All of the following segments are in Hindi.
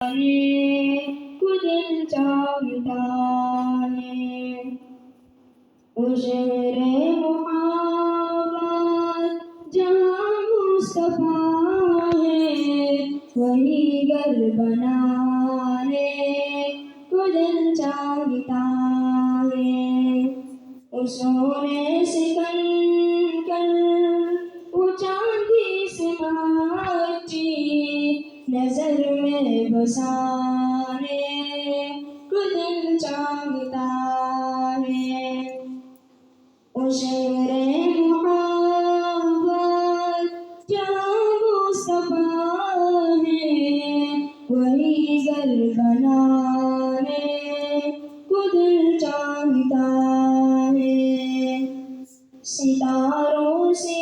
को दिल चाहता है, वो शहरे मोहब्बत जहाँ मुस्तफा है, वही घर बनाने को दिल चाहता है। वो सोने से कनकन वो चांदी से माची नजर में बसाने को दिल चाहता है। वो शहरे मोहब्बत जहाँ मुस्तफा है, वही घर बनाने को दिल चाहता है। सितारों से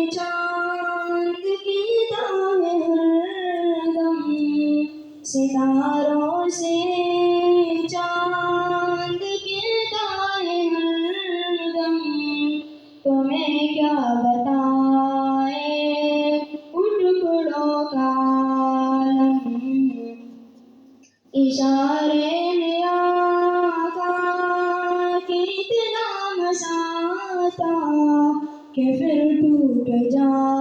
चांद की दाएं हरदम, सितारों से चांद की दाएं हरदम, तुम्हें क्या बताए उन टुकड़ों का आलम। इशारे में आका कितना मसाता कि फिर टूट जा